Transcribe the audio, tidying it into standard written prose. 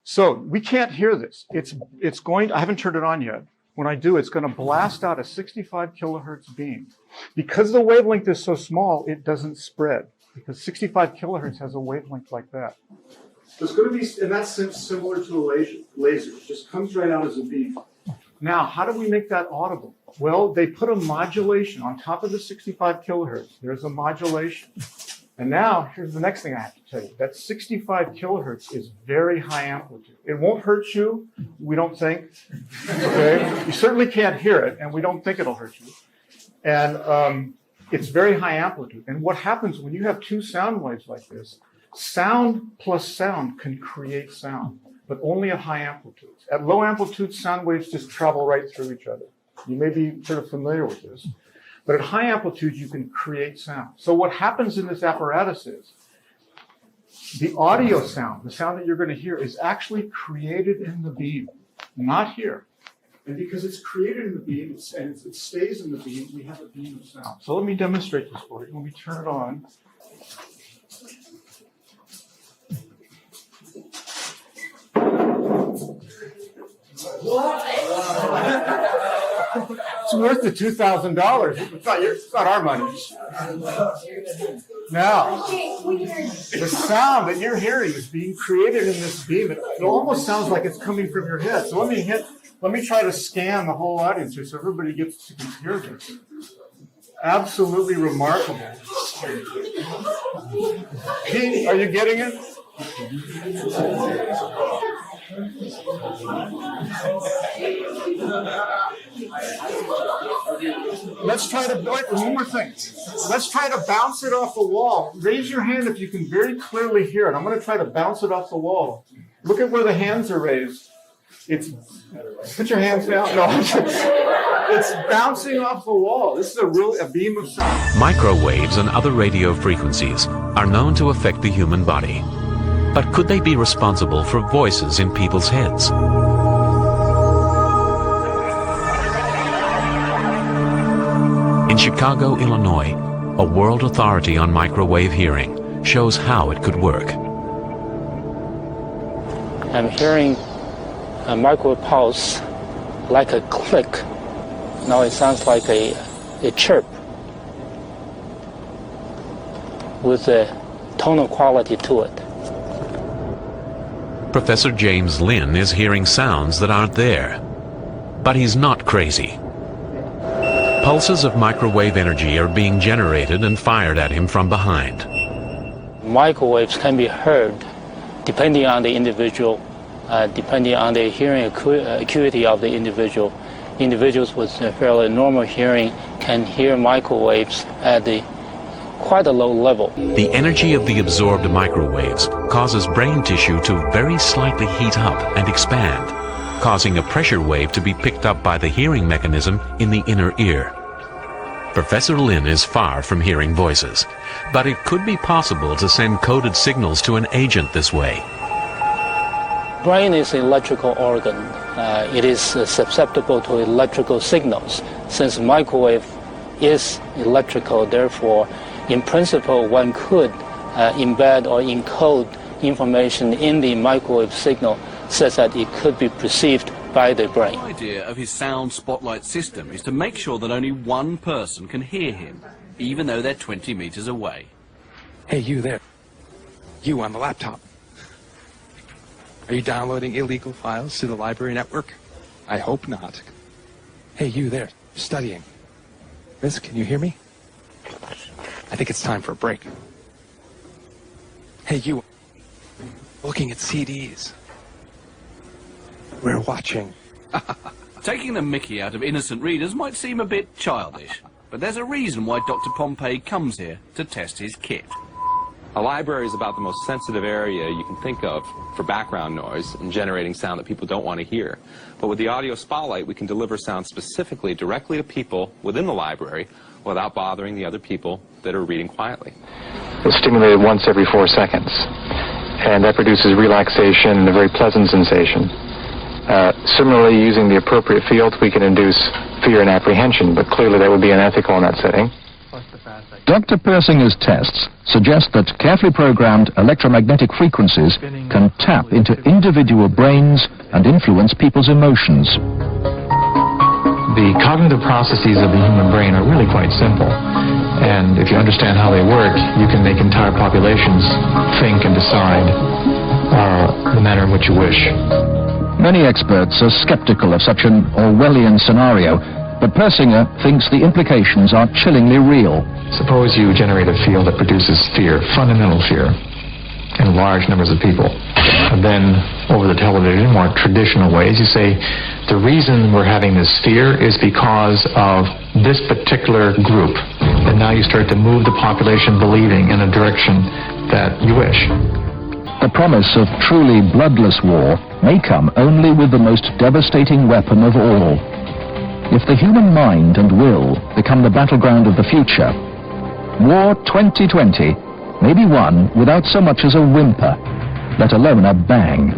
So we can't hear this. It's going, I haven't turned it on yet. When I do, it's going to blast out a 65 kilohertz beam. Because the wavelength is so small, it doesn't spread. Because 65 kilohertz has a wavelength like that. So it's going to be, in that sense, similar to a laser. It just comes right out as a beam. Now, how do we make that audible? Well, they put a modulation on top of the 65 kilohertz. There's a modulation. And now, here's the next thing I have to tell you. That 65 kilohertz is very high amplitude. It won't hurt you, we don't think. Okay? You certainly can't hear it, and we don't think it'll hurt you. And it's very high amplitude. And what happens when you have two sound waves like this, sound plus sound can create sound, but only at high amplitudes. At low amplitudes, sound waves just travel right through each other. You may be sort of familiar with this. But at high amplitudes, you can create sound. So what happens in this apparatus is the audio sound, the sound that you're going to hear, is actually created in the beam, not here. And because it's created in the beam and it stays in the beam, we have a beam of sound. So let me demonstrate this for you. Let me turn it on. It's worth the $2,000. It's not our money. Now, the sound that you're hearing is being created in this beam. It almost sounds like it's coming from your head. So let me try to scan the whole audience here so everybody gets to hear this. Absolutely remarkable. Pete, are you getting it? Let's try to, one more thing. Let's try to bounce it off the wall. Raise your hand if you can very clearly hear it. I'm going to try to bounce it off the wall. Look at where the hands are raised. Put your hands down. No, it's bouncing off the wall. This is a beam of sound. Microwaves and other radio frequencies are known to affect the human body. But could they be responsible for voices in people's heads? In Chicago, Illinois, a world authority on microwave hearing shows how it could work. I'm hearing a microwave pulse like a click. Now it sounds like a chirp with a tonal quality to it. Professor James Lynn is hearing sounds that aren't there. But he's not crazy. Pulses of microwave energy are being generated and fired at him from behind. Microwaves can be heard depending on the individual, depending on the hearing acuity of the individual. Individuals with fairly normal hearing can hear microwaves at quite a low level. The energy of the absorbed microwaves causes brain tissue to very slightly heat up and expand, causing a pressure wave to be picked up by the hearing mechanism in the inner ear. Professor Lynn is far from hearing voices, but it could be possible to send coded signals to an agent this way. Brain is an electrical organ. It is susceptible to electrical signals. Since microwave is electrical, therefore, in principle, one could embed or encode information in the microwave signal such that it could be perceived by the brain. The idea of his sound spotlight system is to make sure that only one person can hear him, even though they're 20 meters away. Hey, you there. You on the laptop. Are you downloading illegal files to the library network? I hope not. Hey, you there, studying. Miss, can you hear me? I think it's time for a break. Hey, you, looking at CDs. We're watching. Taking the mickey out of innocent readers might seem a bit childish, but there's a reason why Dr. Pompey comes here to test his kit. A library is about the most sensitive area you can think of for background noise and generating sound that people don't want to hear. But with the audio spotlight, we can deliver sound specifically directly to people within the library without bothering the other people that are reading quietly. It's stimulated once every 4 seconds, and that produces relaxation and a very pleasant sensation. Similarly, using the appropriate fields, we can induce fear and apprehension, but clearly that would be unethical in that setting. Plus the fast Dr. Persinger's tests suggest that carefully programmed electromagnetic frequencies can tap into individual brains and influence people's emotions. The cognitive processes of the human brain are really quite simple. And if you understand how they work, you can make entire populations think and decide the manner in which you wish. Many experts are skeptical of such an Orwellian scenario, but Persinger thinks the implications are chillingly real. Suppose you generate a field that produces fear, fundamental fear, in large numbers of people. And then, over the television, more traditional ways, you say, the reason we're having this fear is because of this particular group. And now you start to move the population believing in a direction that you wish. The promise of truly bloodless war may come only with the most devastating weapon of all. If the human mind and will become the battleground of the future, War 2020 may be won without so much as a whimper, let alone a bang.